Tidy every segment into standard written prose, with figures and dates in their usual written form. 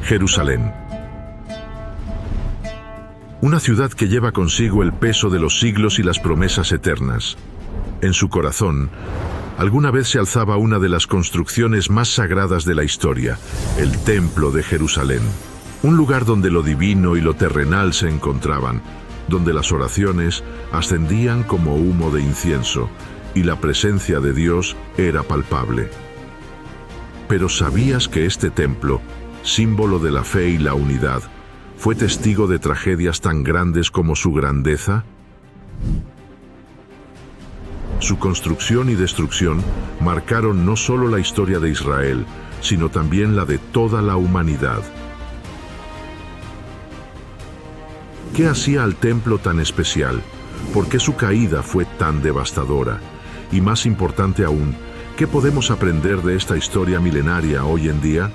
Jerusalén. Una ciudad que lleva consigo el peso de los siglos y las promesas eternas. En su corazón, alguna vez se alzaba una de las construcciones más sagradas de la historia, el Templo de Jerusalén. Un lugar donde lo divino y lo terrenal se encontraban, donde las oraciones ascendían como humo de incienso y la presencia de Dios era palpable. Pero ¿sabías que este templo, símbolo de la fe y la unidad, fue testigo de tragedias tan grandes como su grandeza? Su construcción y destrucción marcaron no solo la historia de Israel, sino también la de toda la humanidad. ¿Qué hacía al templo tan especial? ¿Por qué su caída fue tan devastadora? Y más importante aún, ¿qué podemos aprender de esta historia milenaria hoy en día?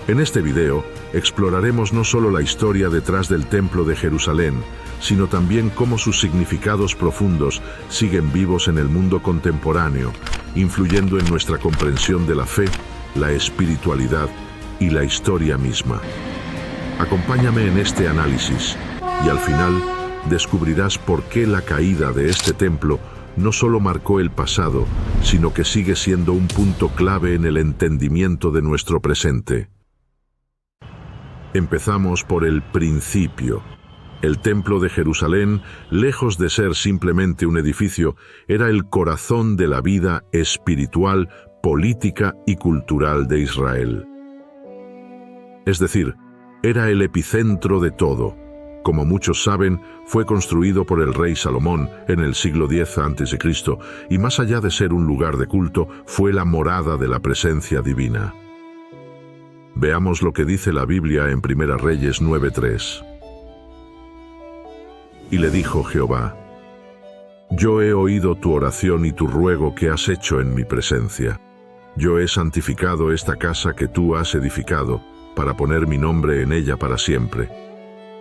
En este video, exploraremos no solo la historia detrás del Templo de Jerusalén, sino también cómo sus significados profundos siguen vivos en el mundo contemporáneo, influyendo en nuestra comprensión de la fe, la espiritualidad y la historia misma. Acompáñame en este análisis y al final descubrirás por qué la caída de este templo no solo marcó el pasado, sino que sigue siendo un punto clave en el entendimiento de nuestro presente. Empezamos por el principio. El Templo de Jerusalén, lejos de ser simplemente un edificio, era el corazón de la vida espiritual, política y cultural de Israel. Es decir, era el epicentro de todo. Como muchos saben, fue construido por el rey Salomón en el siglo X a.C. y más allá de ser un lugar de culto, fue la morada de la presencia divina. Veamos lo que dice la Biblia en 1 Reyes 9:3. Y le dijo Jehová: Yo he oído tu oración y tu ruego que has hecho en mi presencia. Yo he santificado esta casa que tú has edificado, para poner mi nombre en ella para siempre.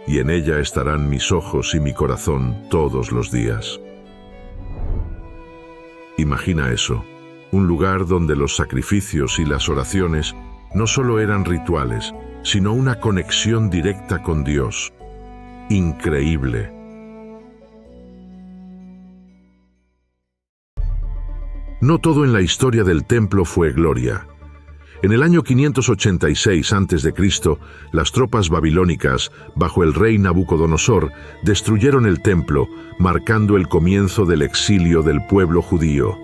Y en ella estarán mis ojos y mi corazón todos los días. Imagina eso, un lugar donde los sacrificios y las oraciones no solo eran rituales, sino una conexión directa con Dios. Increíble. No todo en la historia del templo fue gloria. En el año 586 a.C., las tropas babilónicas, bajo el rey Nabucodonosor, destruyeron el templo, marcando el comienzo del exilio del pueblo judío.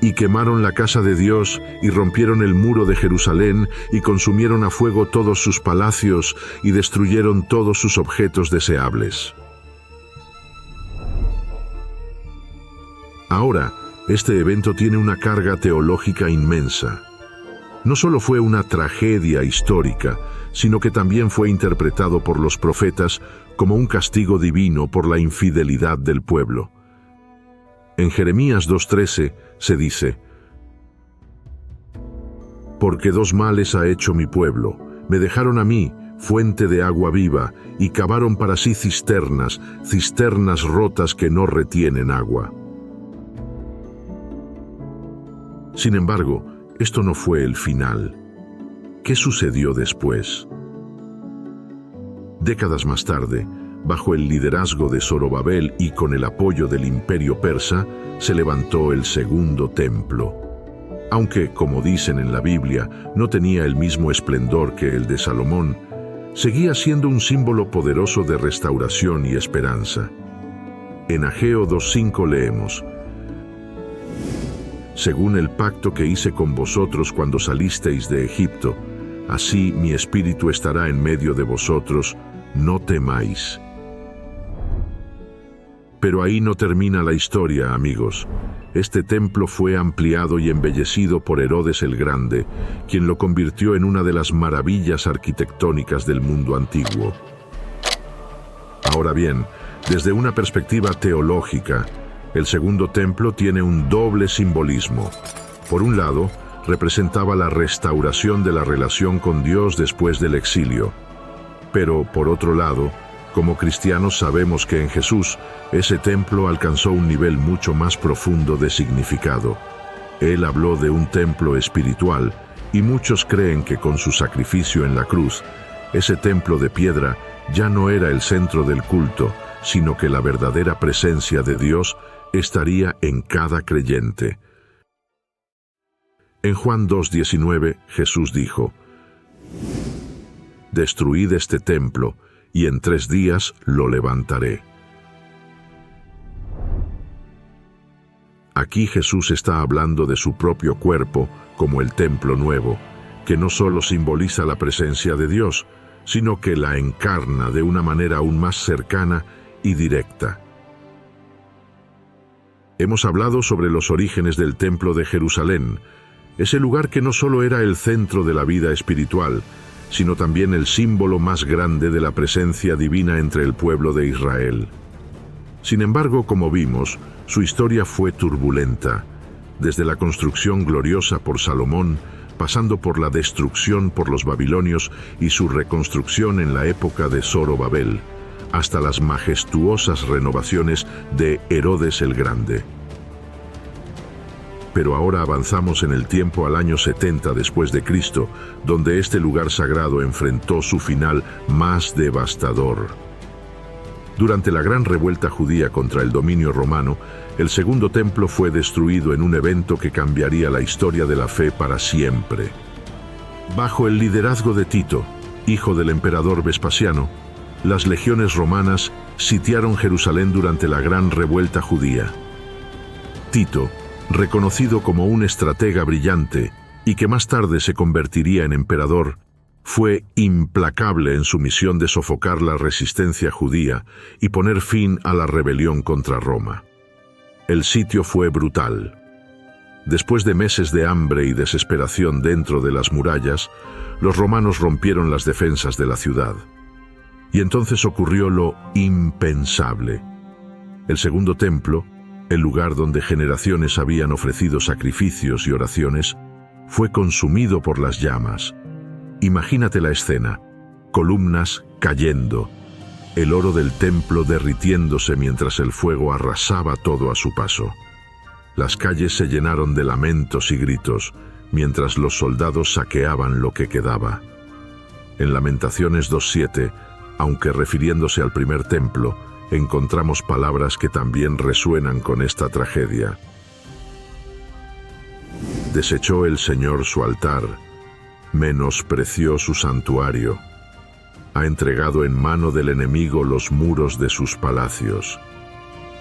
Y quemaron la casa de Dios, y rompieron el muro de Jerusalén, y consumieron a fuego todos sus palacios, y destruyeron todos sus objetos deseables. Ahora, este evento tiene una carga teológica inmensa. No solo fue una tragedia histórica, sino que también fue interpretado por los profetas como un castigo divino por la infidelidad del pueblo. En Jeremías 2:13 se dice: Porque dos males ha hecho mi pueblo, me dejaron a mí, fuente de agua viva, y cavaron para sí cisternas, cisternas rotas que no retienen agua. Sin embargo, esto no fue el final. ¿Qué sucedió después? Décadas más tarde, bajo el liderazgo de Zorobabel y con el apoyo del Imperio Persa, se levantó el segundo templo. Aunque, como dicen en la Biblia, no tenía el mismo esplendor que el de Salomón, seguía siendo un símbolo poderoso de restauración y esperanza. En Ageo 2:5 leemos: Según el pacto que hice con vosotros cuando salisteis de Egipto, así mi espíritu estará en medio de vosotros, no temáis. Pero ahí no termina la historia, amigos. Este templo fue ampliado y embellecido por Herodes el Grande, quien lo convirtió en una de las maravillas arquitectónicas del mundo antiguo. Ahora bien, desde una perspectiva teológica, el segundo templo tiene un doble simbolismo. Por un lado, representaba la restauración de la relación con Dios después del exilio. Pero, por otro lado, como cristianos sabemos que en Jesús, ese templo alcanzó un nivel mucho más profundo de significado. Él habló de un templo espiritual, y muchos creen que con su sacrificio en la cruz, ese templo de piedra ya no era el centro del culto, sino que la verdadera presencia de Dios estaría en cada creyente. En Juan 2:19, Jesús dijo: «Destruid este templo, y en 3 días lo levantaré». Aquí Jesús está hablando de su propio cuerpo como el templo nuevo, que no solo simboliza la presencia de Dios, sino que la encarna de una manera aún más cercana y directa. Hemos hablado sobre los orígenes del Templo de Jerusalén, ese lugar que no solo era el centro de la vida espiritual, sino también el símbolo más grande de la presencia divina entre el pueblo de Israel. Sin embargo, como vimos, su historia fue turbulenta, desde la construcción gloriosa por Salomón, pasando por la destrucción por los babilonios y su reconstrucción en la época de Zorobabel, hasta las majestuosas renovaciones de Herodes el Grande. Pero ahora avanzamos en el tiempo al año 70 después de Cristo, donde este lugar sagrado enfrentó su final más devastador. Durante la gran revuelta judía contra el dominio romano, el segundo templo fue destruido en un evento que cambiaría la historia de la fe para siempre. Bajo el liderazgo de Tito, hijo del emperador Vespasiano, las legiones romanas sitiaron Jerusalén durante la gran revuelta judía. Tito, reconocido como un estratega brillante y que más tarde se convertiría en emperador, fue implacable en su misión de sofocar la resistencia judía y poner fin a la rebelión contra Roma. El sitio fue brutal. Después de meses de hambre y desesperación dentro de las murallas, los romanos rompieron las defensas de la ciudad. Y entonces ocurrió lo impensable. El segundo templo, el lugar donde generaciones habían ofrecido sacrificios y oraciones, fue consumido por las llamas. Imagínate la escena: columnas cayendo, el oro del templo derritiéndose mientras el fuego arrasaba todo a su paso. Las calles se llenaron de lamentos y gritos, mientras los soldados saqueaban lo que quedaba. En Lamentaciones 2:7, aunque refiriéndose al primer templo, encontramos palabras que también resuenan con esta tragedia. Desechó el Señor su altar, menospreció su santuario, ha entregado en mano del enemigo los muros de sus palacios.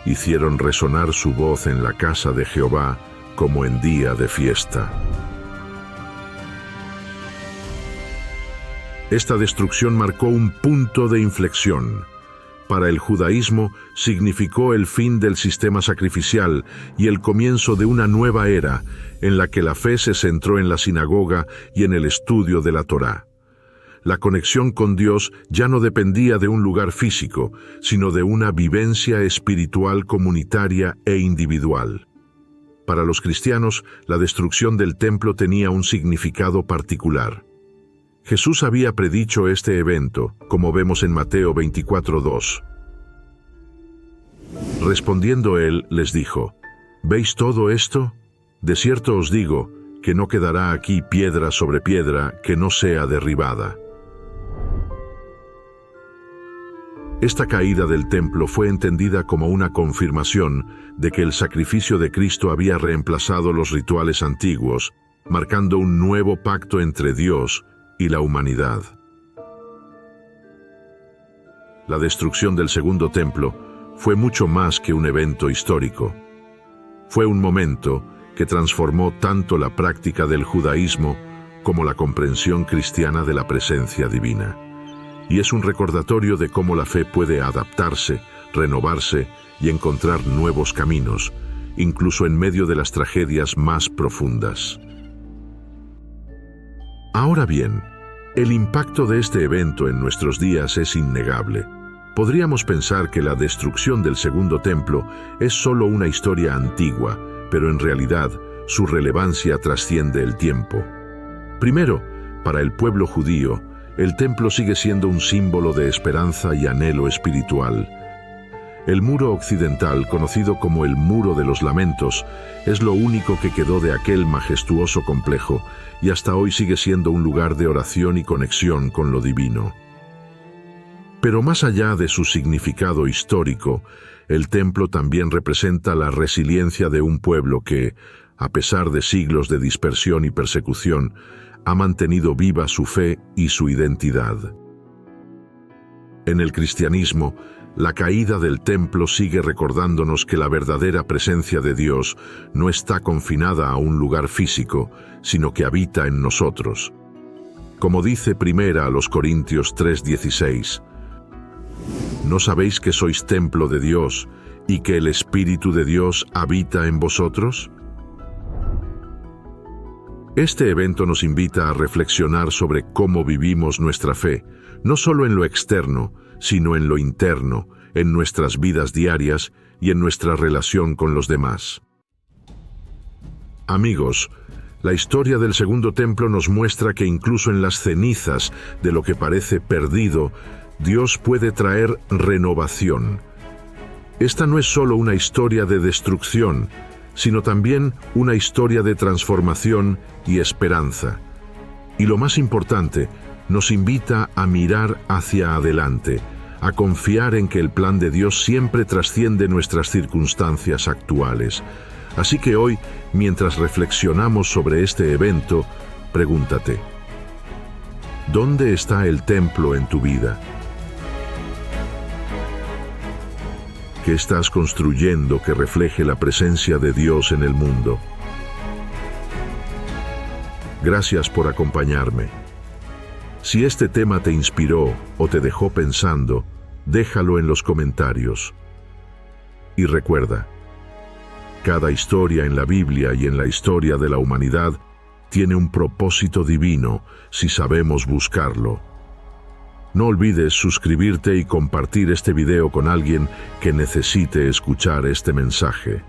Hicieron resonar su voz en la casa de Jehová como en día de fiesta. Esta destrucción marcó un punto de inflexión. Para el judaísmo significó el fin del sistema sacrificial y el comienzo de una nueva era en la que la fe se centró en la sinagoga y en el estudio de la Torá. La conexión con Dios ya no dependía de un lugar físico, sino de una vivencia espiritual comunitaria e individual. Para los cristianos, la destrucción del templo tenía un significado particular. Jesús había predicho este evento, como vemos en Mateo 24:2. Respondiendo él, les dijo: ¿Veis todo esto? De cierto os digo, que no quedará aquí piedra sobre piedra que no sea derribada. Esta caída del templo fue entendida como una confirmación de que el sacrificio de Cristo había reemplazado los rituales antiguos, marcando un nuevo pacto entre Dios y la humanidad. La destrucción del segundo templo fue mucho más que un evento histórico. Fue un momento que transformó tanto la práctica del judaísmo como la comprensión cristiana de la presencia divina. Y es un recordatorio de cómo la fe puede adaptarse, renovarse y encontrar nuevos caminos, incluso en medio de las tragedias más profundas. Ahora bien, el impacto de este evento en nuestros días es innegable. Podríamos pensar que la destrucción del segundo templo es solo una historia antigua, pero en realidad su relevancia trasciende el tiempo. Primero, para el pueblo judío, el templo sigue siendo un símbolo de esperanza y anhelo espiritual. El muro occidental, conocido como el Muro de los Lamentos, es lo único que quedó de aquel majestuoso complejo y hasta hoy sigue siendo un lugar de oración y conexión con lo divino. Pero más allá de su significado histórico, el templo también representa la resiliencia de un pueblo que, a pesar de siglos de dispersión y persecución, ha mantenido viva su fe y su identidad. En el cristianismo, la caída del templo sigue recordándonos que la verdadera presencia de Dios no está confinada a un lugar físico, sino que habita en nosotros. Como dice 1 Corintios 3:16, ¿no sabéis que sois templo de Dios y que el Espíritu de Dios habita en vosotros? Este evento nos invita a reflexionar sobre cómo vivimos nuestra fe, no solo en lo externo, sino en lo interno, en nuestras vidas diarias y en nuestra relación con los demás. Amigos, la historia del Segundo Templo nos muestra que incluso en las cenizas de lo que parece perdido, Dios puede traer renovación. Esta no es solo una historia de destrucción, sino también una historia de transformación y esperanza. Y lo más importante, nos invita a mirar hacia adelante, a confiar en que el plan de Dios siempre trasciende nuestras circunstancias actuales. Así que hoy, mientras reflexionamos sobre este evento, pregúntate, ¿dónde está el templo en tu vida? ¿Qué estás construyendo que refleje la presencia de Dios en el mundo? Gracias por acompañarme. Si este tema te inspiró o te dejó pensando, déjalo en los comentarios. Y recuerda, cada historia en la Biblia y en la historia de la humanidad tiene un propósito divino si sabemos buscarlo. No olvides suscribirte y compartir este video con alguien que necesite escuchar este mensaje.